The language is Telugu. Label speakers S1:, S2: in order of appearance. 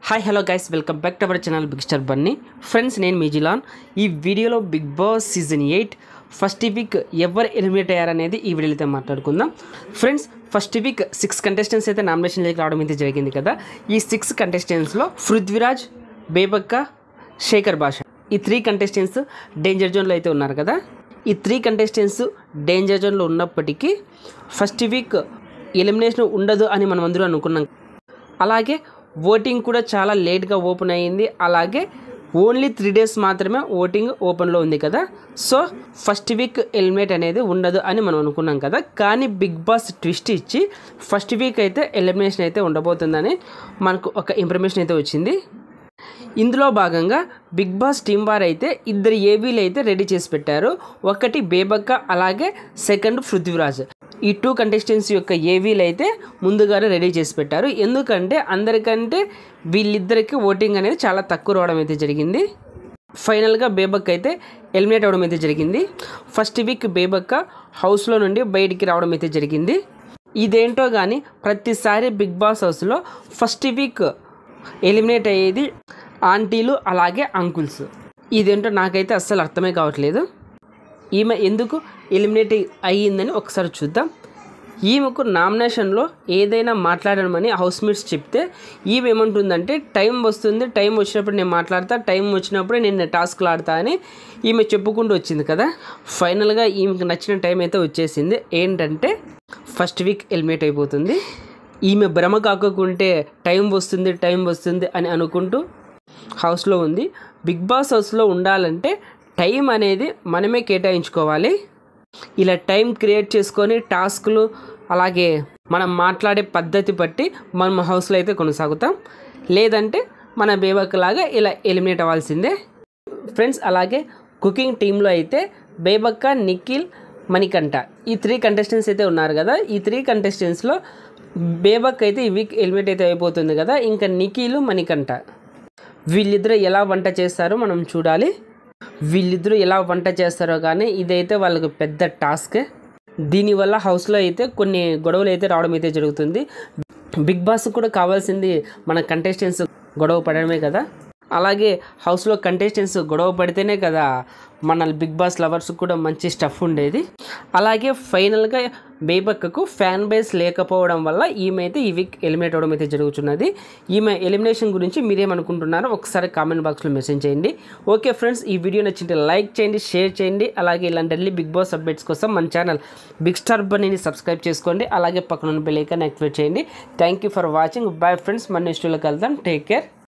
S1: Hi hello guys, welcome back to our channel big star Bunny. Friends, నేను మీ జిలాన్. ఈ వీడియోలో big boss season 8 first week ఎవరు ఎలిమినేట్ అయ్యారనేది ఈ వీడియోలో అయితే మాట్లాడుకుందాం. ఫ్రెండ్స్, ఫస్ట్ వీక్ 6 కంటెస్టెంట్స్ అయితే నామినేషన్లోకి రావడం అయితే జరిగింది కదా. ఈ 6 కంటెస్టెంట్స్లో పృథ్వీరాజ్, బేబక్క, శేఖర్ భాష ఈ 3 కంటెస్టెంట్స్ డేంజర్ జోన్లో అయితే ఉన్నారు కదా. ఈ 3 కంటెస్టెంట్స్ డేంజర్ జోన్లో ఉన్నప్పటికీ ఫస్ట్ వీక్ ఎలిమినేషన్ ఉండదు అని మనం అందరూ అనుకున్నాం. అలాగే ఓటింగ్ కూడా చాలా లేట్గా ఓపెన్ అయ్యింది. అలాగే ఓన్లీ 3 days మాత్రమే ఓటింగ్ ఓపెన్లో ఉంది కదా. సో ఫస్ట్ వీక్ ఎలిమినేట్ అనేది ఉండదు అని మనం అనుకున్నాం కదా. కానీ బిగ్ బాస్ ట్విస్ట్ ఇచ్చి ఫస్ట్ వీక్ అయితే ఎలిమినేషన్ అయితే ఉండబోతుందని మనకు ఒక ఇన్ఫర్మేషన్ అయితే వచ్చింది. ఇందులో భాగంగా బిగ్ బాస్ టీం వారు అయితే 2 ఏవీలు అయితే రెడీ చేసి పెట్టారు. ఒకటి బేబక్క, అలాగే సెకండ్ పృథ్వీరాజ్. ఈ 2 కంటెస్టెంట్స్ యొక్క ఏవీలు అయితే ముందుగానే రెడీ చేసి పెట్టారు. ఎందుకంటే అందరికంటే వీళ్ళిద్దరికి ఓటింగ్ అనేది చాలా తక్కువ రావడం అయితే జరిగింది. ఫైనల్గా బేబక్క అయితే ఎలిమినేట్ అవ్వడం అయితే జరిగింది. ఫస్ట్ వీక్ బేబక్క హౌస్లో నుండి బయటికి రావడం అయితే జరిగింది. ఇదేంటో కానీ ప్రతిసారి బిగ్ బాస్ హౌస్లో ఫస్ట్ వీక్ ఎలిమినేట్ అయ్యేది ఆంటీలు అలాగే అంకుల్స్. ఇదేంటో నాకైతే అస్సలు అర్థమే కావట్లేదు. ఈమె ఎందుకు ఎలిమినేట్ అయ్యిందని ఒకసారి చూద్దాం. ఈమెకు నామినేషన్లో ఏదైనా మాట్లాడమని హౌస్ మేట్స్ చెప్తే ఈమె ఏమంటుందంటే టైం వస్తుంది, టైం వచ్చినప్పుడు నేను మాట్లాడతా, టైం వచ్చినప్పుడే నేను టాస్క్లు ఆడతా అని ఈమె చెప్పుకుంటూ వచ్చింది కదా. ఫైనల్గా ఈమెకు నచ్చిన టైం అయితే వచ్చేసింది. ఏంటంటే ఫస్ట్ వీక్ ఎలిమినేట్ అయిపోతుంది. ఈమె భ్రమ కాకుంటే టైం వస్తుంది అని అనుకుంటూ హౌస్లో ఉంది. బిగ్ బాస్ హౌస్లో ఉండాలంటే టైం అనేది మనమే కేటాయించుకోవాలి. ఇలా టైం క్రియేట్ చేసుకొని టాస్క్లు అలాగే మనం మాట్లాడే పద్ధతి బట్టి మనం హౌస్లో అయితే కొనసాగుతాం. లేదంటే మన బేబక్కలాగా ఇలా ఎలిమినేట్ అవ్వాల్సిందే. ఫ్రెండ్స్, అలాగే కుకింగ్ టీంలో అయితే బేబక్క, నిఖిల్, మణికంఠ ఈ 3 కంటెస్టెంట్స్ అయితే ఉన్నారు కదా. ఈ 3 కంటెస్టెంట్స్లో బేబక్ అయితే ఈ వీక్ ఎలిమినేట్ అయితే అయిపోతుంది కదా. ఇంకా నిఖిల్, మణికంఠ వీళ్ళిద్దరూ ఎలా వంట చేస్తారో మనం చూడాలి. వీళ్ళిద్దరూ ఎలా వంట చేస్తారో కానీ ఇదైతే వాళ్ళకి పెద్ద టాస్క్. దీనివల్ల హౌస్లో అయితే కొన్ని గొడవలు అయితే రావడం అయితే జరుగుతుంది. బిగ్ బాస్ కూడా కావాల్సింది మన కంటెస్టెంట్స్ గొడవ పడడమే కదా. అలాగే హౌస్లో కంటెస్టెంట్స్ గొడవ పడితేనే కదా మన బిగ్ బాస్ లవర్స్ కూడా మంచి స్టఫ్ ఉండేది. అలాగే ఫైనల్గా బేబక్కకు ఫ్యాన్ బేస్ లేకపోవడం వల్ల ఈమె అయితే ఈ వీక్ ఎలిమినేట్ అవ్వడం అయితే జరుగుతున్నది. ఈమె ఎలిమినేషన్ గురించి మీరేమనుకుంటున్నారో ఒకసారి కామెంట్ బాక్స్లో మెసేజ్ చేయండి. ఓకే ఫ్రెండ్స్, ఈ వీడియో నచ్చింటే లైక్ చేయండి, షేర్ చేయండి. అలాగే ఇలాంటి డైలీ బిగ్ బాస్ అప్డేట్స్ కోసం మన ఛానల్ బిగ్ స్టార్ బన్నీని సబ్స్క్రైబ్ చేసుకోండి. అలాగే పక్కన బెల్ ఐకాన్ యాక్టివేట్ చేయండి. Thank you for watching. Bye friends, మన నెక్స్ట్ వీడియోలో కలుద్దాం. Take care.